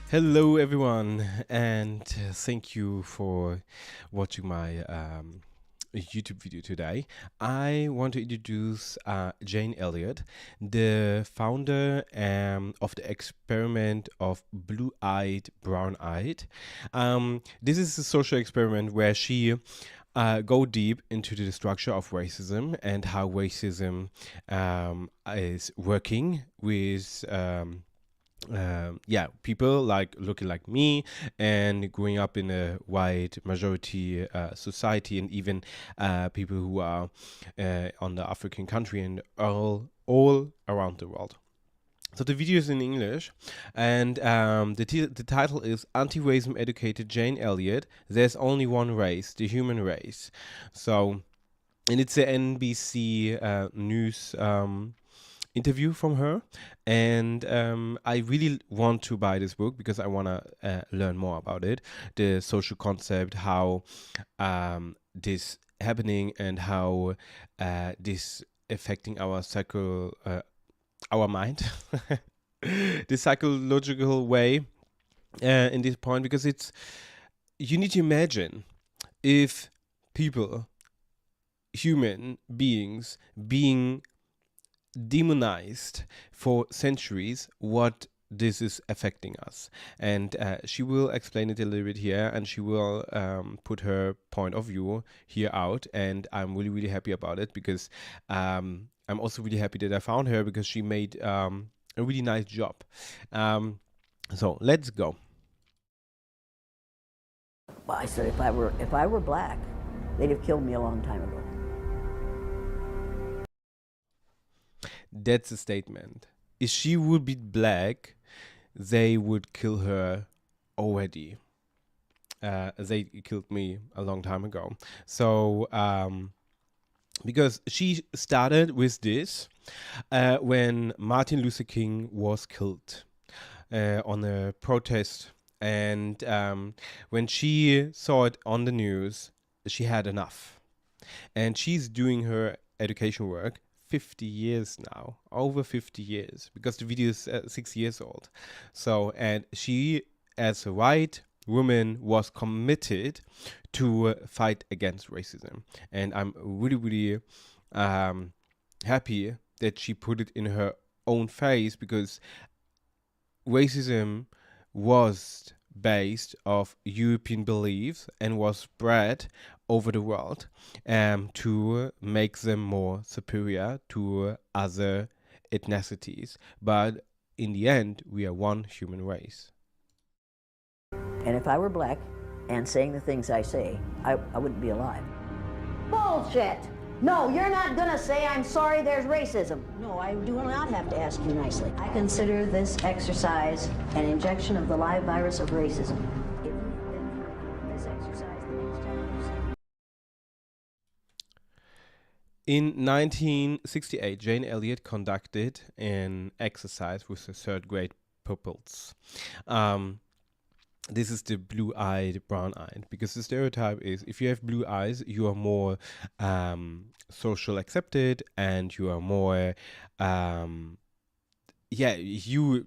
Hello, everyone, and thank you for watching my YouTube video today. I want to introduce Jane Elliott, the founder of the experiment of blue-eyed, brown-eyed. This is a social experiment where she go deep into the structure of racism and how racism is working with people like looking like me and growing up in a white majority society, and even people who are on the African country and all around the world. So the video is in English, and the title is Anti-Racism Educator Jane Elliott. There's only one race, the human race. So, and it's an NBC news interview from her, and I really want to buy this book because I want to learn more about it, the social concept, how this happening, and how this affecting our our mind, the psychological way in this point, because you need to imagine if people, human beings, being demonized for centuries, what this is affecting us. And she will explain it a little bit here, and she will put her point of view here out, and I'm really happy about it, because I'm also really happy that I found her, because she made a really nice job. So let's go. Well, I said if I were black, they'd have killed me a long time ago. That's a statement. If she would be black, they would kill her already. They killed me a long time ago. So, because she started with this when Martin Luther King was killed on a protest. And when she saw it on the news, she had enough. And she's doing her education work 50 years now, over 50 years, because the video is 6 years old. So, and she, as a white woman, was committed to fight against racism. And I'm really happy that she put it in her own face, because racism was based of European beliefs and was spread over the world to make them more superior to other ethnicities. But in the end, we are one human race. And if I were black and saying the things I say, I wouldn't be alive. Bullshit! No, you're not gonna say I'm sorry there's racism. No, I do not have to ask you nicely. I consider this exercise an injection of the live virus of racism. This exercise the next time you say. In 1968, Jane Elliott conducted an exercise with the third grade pupils. This is the blue-eyed, brown-eyed, because the stereotype is if you have blue eyes, you are more social accepted, and you are more, you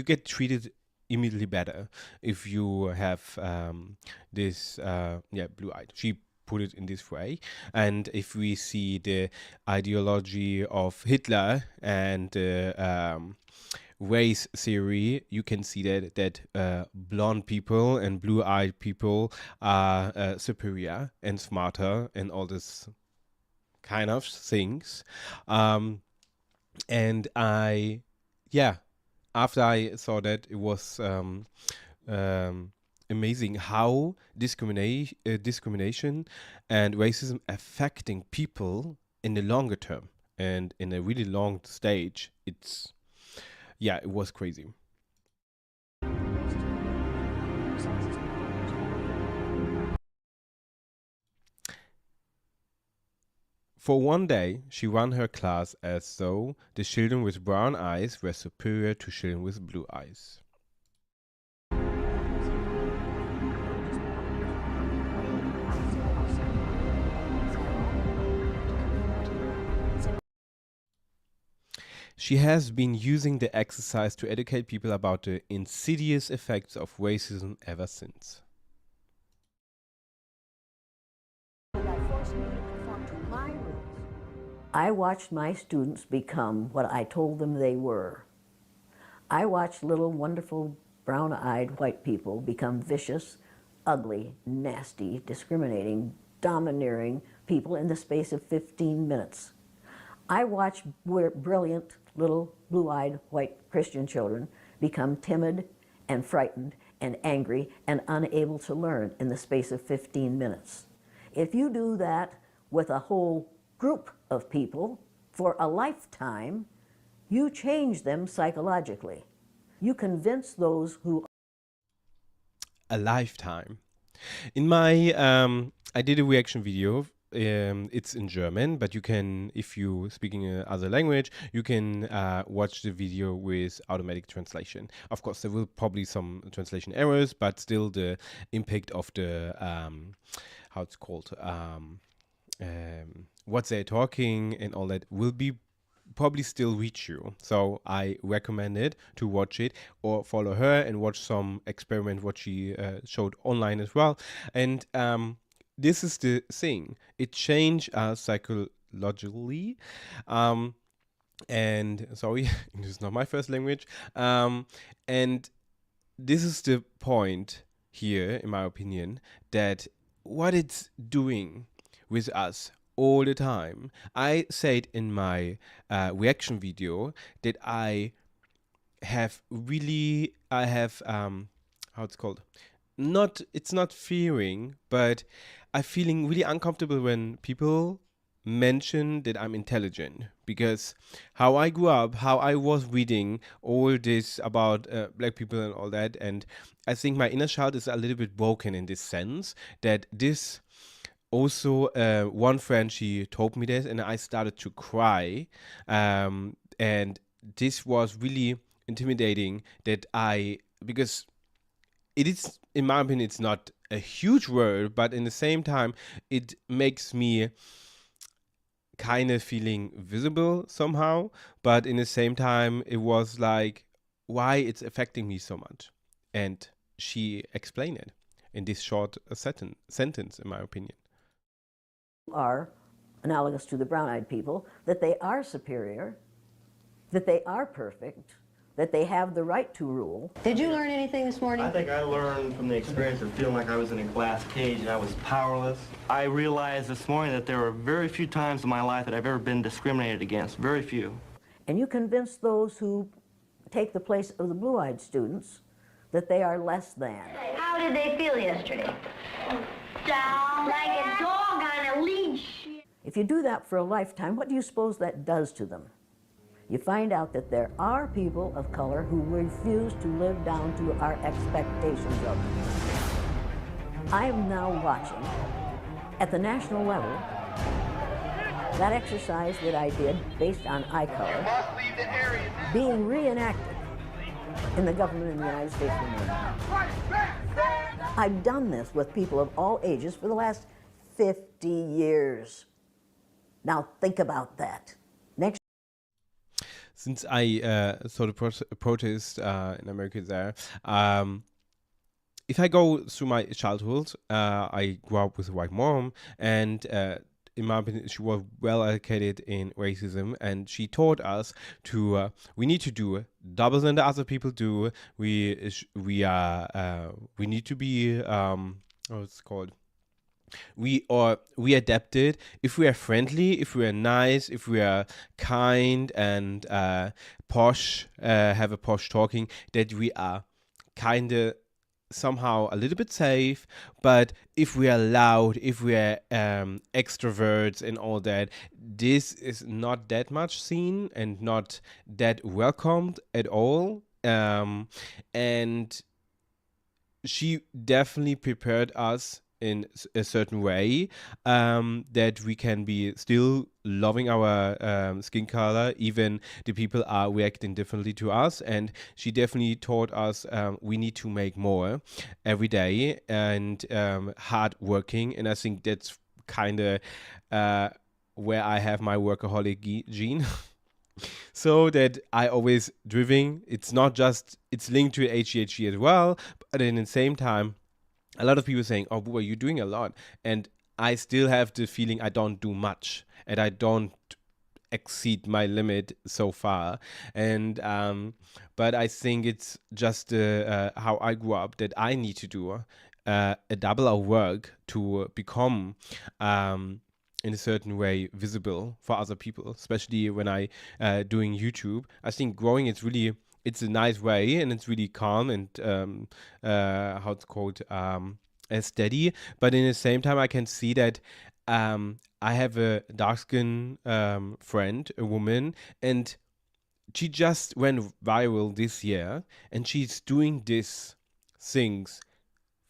get treated immediately better if you have this blue-eyed. She put it in this way. And if we see the ideology of Hitler and race theory, you can see that blonde people and blue-eyed people are superior and smarter and all this kind of things. And after I saw that, it was amazing how discrimination and racism affecting people in the longer term and in a really long stage. It was crazy. For one day, she ran her class as though the children with brown eyes were superior to children with blue eyes. She has been using the exercise to educate people about the insidious effects of racism ever since. I watched my students become what I told them they were. I watched little wonderful brown-eyed white people become vicious, ugly, nasty, discriminating, domineering people in the space of 15 minutes. I watched brilliant little blue-eyed white Christian children become timid and frightened and angry and unable to learn in the space of 15 minutes. If you do that with a whole group of people for a lifetime, you change them psychologically. You convince those who... A lifetime. In my, I did a reaction video. It's in German, but you can, if you speaking another language, you can watch the video with automatic translation. Of course, there will probably some translation errors, but still the impact of the, how it's called, what they're talking and all that will be probably still reach you. So I recommend it to watch it or follow her and watch some experiment what she showed online as well. And this is the thing. It changed us psychologically. And sorry, this is not my first language. And this is the point here, in my opinion, that what it's doing with us all the time. I said in my reaction video that I have how it's called, it's not fearing, but I'm feeling really uncomfortable when people mention that I'm intelligent, because how I grew up, how I was reading all this about black people and all that, and I think my inner child is a little bit broken in this sense, that this also one friend, she told me this and I started to cry, and this was really intimidating that because it is, in my opinion, it's not a huge word, but in the same time it makes me kind of feeling visible somehow, but in the same time it was like, why it's affecting me so much. And she explained it in this short sentence, in my opinion. Are analogous to the brown-eyed people, that they are superior, that they are perfect, that they have the right to rule. Did you learn anything this morning? I think I learned from the experience of feeling like I was in a glass cage and I was powerless. I realized this morning that there were very few times in my life that I've ever been discriminated against, very few. And you convince those who take the place of the blue-eyed students that they are less than. How did they feel yesterday? Down like a dog on a leash. If you do that for a lifetime, what do you suppose that does to them? You find out that there are people of color who refuse to live down to our expectations of them. I am now watching, at the national level, that exercise that I did based on eye color being reenacted in the government of the United States of America. I've done this with people of all ages for the last 50 years. Now think about that. Next. Since I saw the protest in America there, if I go through my childhood, I grew up with a white mom, and in my opinion, she was well educated in racism, and she taught us to we need to do double than the other people do. We need to be what's it called? We adapted. If we are friendly, if we are nice, if we are kind and posh, have a posh talking, that we are kind of somehow a little bit safe. But if we are loud, if we are extroverts and all that, this is not that much seen and not that welcomed at all. And she definitely prepared us in a certain way, that we can be still loving our skin color, even the people are reacting differently to us. And she definitely taught us we need to make more every day and hard working. And I think that's kind of where I have my workaholic gene. So that I always driving. It's not just, it's linked to ADHD as well, but in the same time, a lot of people saying, "Oh, Buba, you're doing a lot," and I still have the feeling I don't do much, and I don't exceed my limit so far. And but I think it's just how I grew up, that I need to do a double of work to become in a certain way visible for other people, especially when I doing YouTube. I think growing is really, it's a nice way, and it's really calm and how it's called, steady. But in the same time, I can see that I have a dark skin friend, a woman, and she just went viral this year, and she's doing these things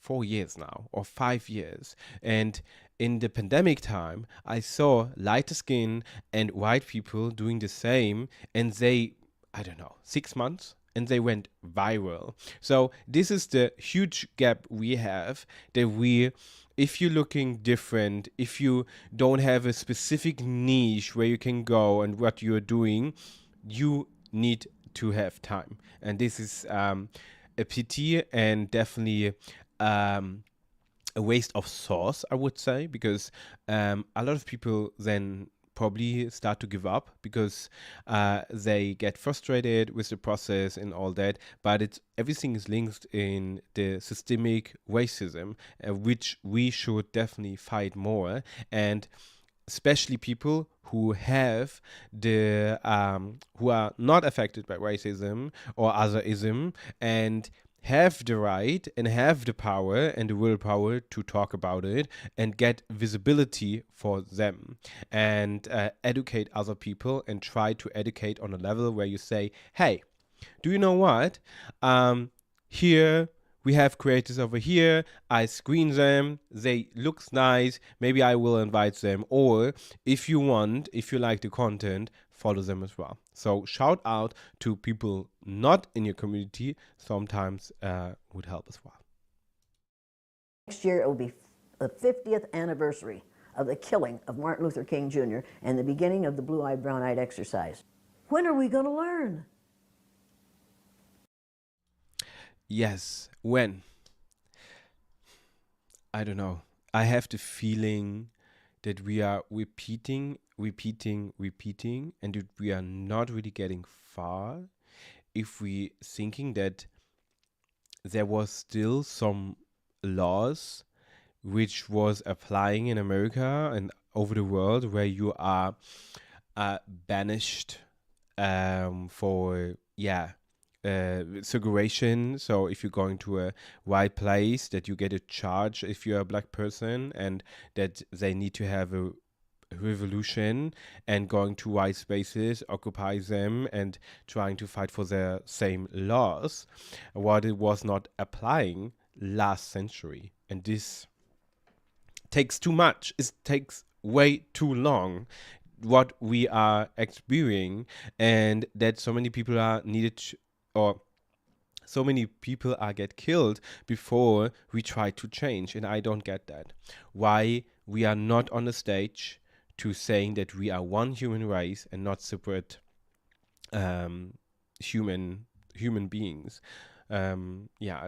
4 years now, or 5 years. And in the pandemic time, I saw lighter skin and white people doing the same, and they, I don't know, 6 months, and they went viral. So this is the huge gap we have, that we, if you're looking different, if you don't have a specific niche where you can go and what you're doing, you need to have time. And this is a pity, and definitely a waste of source, I would say, because a lot of people then probably start to give up because they get frustrated with the process and all that. But it's, everything is linked in the systemic racism, which we should definitely fight more. And especially people who have the who are not affected by racism or otherism, and have the right and have the power and the willpower to talk about it and get visibility for them, and educate other people, and try to educate on a level where you say, hey, do you know what? Here we have creators over here. I screen them. They looks nice. Maybe I will invite them. Or if you want, if you like the content, follow them as well. So shout out to people not in your community. Sometimes would help as well. Next year, it will be the 50th anniversary of the killing of Martin Luther King Jr. and the beginning of the blue-eyed, brown-eyed exercise. When are we going to learn? Yes, when? I don't know. I have the feeling that we are repeating, and that we are not really getting far if we thinking that there was still some laws which was applying in America and over the world, where you are banished for segregation. So if you're going to a white place, that you get a charge if you're a black person, and that they need to have a revolution and going to white spaces, occupy them, and trying to fight for their same laws, what it was not applying last century. And this takes too much. It takes way too long, what we are experiencing, and that so many people are needed or so many people are get killed before we try to change. And I don't get that. Why we are not on the stage to saying that we are one human race and not separate human beings. I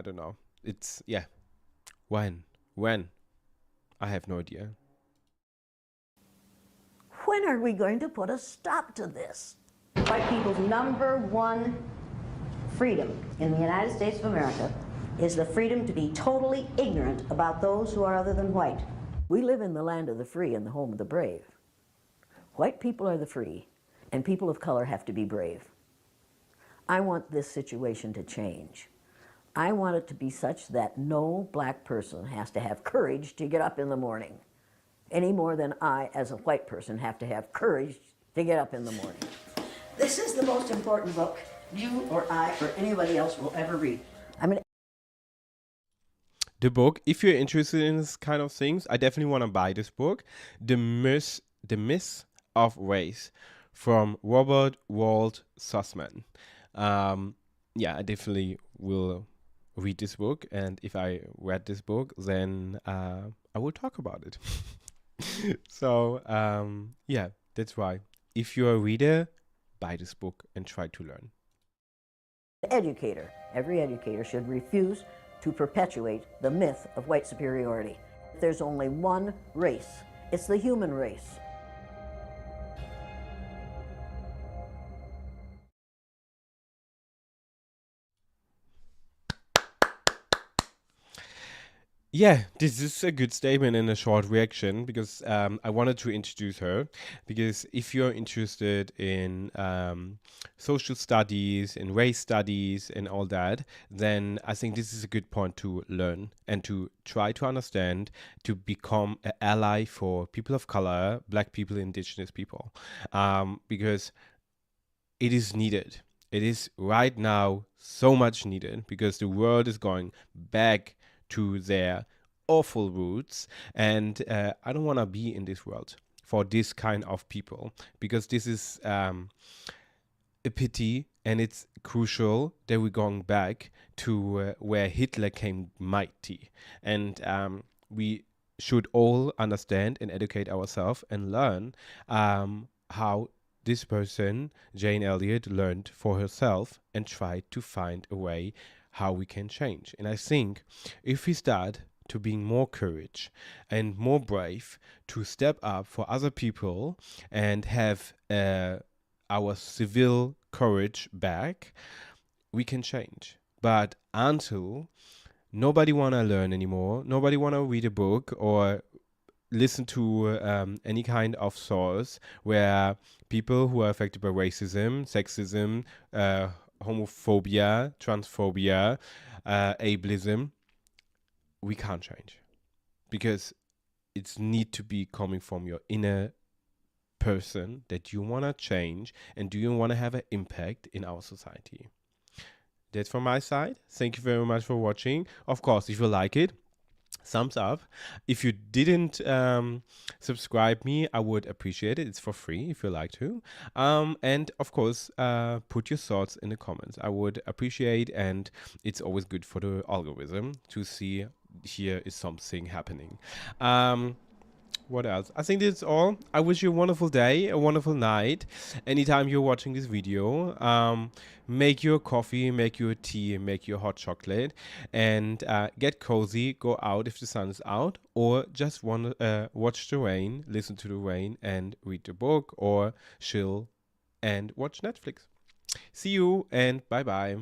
don't know. It's when I have no idea. When are we going to put a stop to this? White people's number one freedom in the United States of America is the freedom to be totally ignorant about those who are other than white. We live in the land of the free and the home of the brave. White people are the free, and people of color have to be brave. I want this situation to change. I want it to be such that no black person has to have courage to get up in the morning, any more than I, as a white person, have to have courage to get up in the morning. This is the most important book you or I or anybody else will ever read. The book, if you're interested in this kind of things, I definitely want to buy this book, The Myth of Race, from Robert Wald Sussman. I definitely will read this book, and if I read this book, then I will talk about it. So that's why. If you're a reader, buy this book and try to learn. Educator. Every educator should refuse to perpetuate the myth of white superiority. There's only one race. It's the human race. Yeah, this is a good statement and a short reaction because I wanted to introduce her, because if you're interested in social studies and race studies and all that, then I think this is a good point to learn and to try to understand, to become an ally for people of color, Black people, Indigenous people, because it is needed. It is right now so much needed because the world is going back to their awful roots, and I don't want to be in this world for this kind of people, because this is a pity, and it's crucial that we're going back to where Hitler came mighty, and we should all understand and educate ourselves and learn how this person, Jane Elliott, learned for herself and tried to find a way how we can change. And I think if we start to being more courage and more brave to step up for other people and have our civil courage back, we can change. But until nobody want to learn anymore, nobody want to read a book or listen to any kind of source where people who are affected by racism, sexism, homophobia, transphobia, ableism, we can't change, because it's need to be coming from your inner person that you want to change and do you want to have an impact in our society. That's from my side. Thank you very much for watching. Of course, if you like it, thumbs up. If you didn't subscribe me, I would appreciate it. It's for free if you like to. And of course, put your thoughts in the comments. I would appreciate, and it's always good for the algorithm to see here is something happening. What else? I think that's all. I wish you a wonderful day, a wonderful night. Anytime you're watching this video, make your coffee, make your tea, make your hot chocolate, and get cozy. Go out if the sun is out, or just want watch the rain, listen to the rain, and read the book, or chill and watch Netflix. See you, and bye-bye.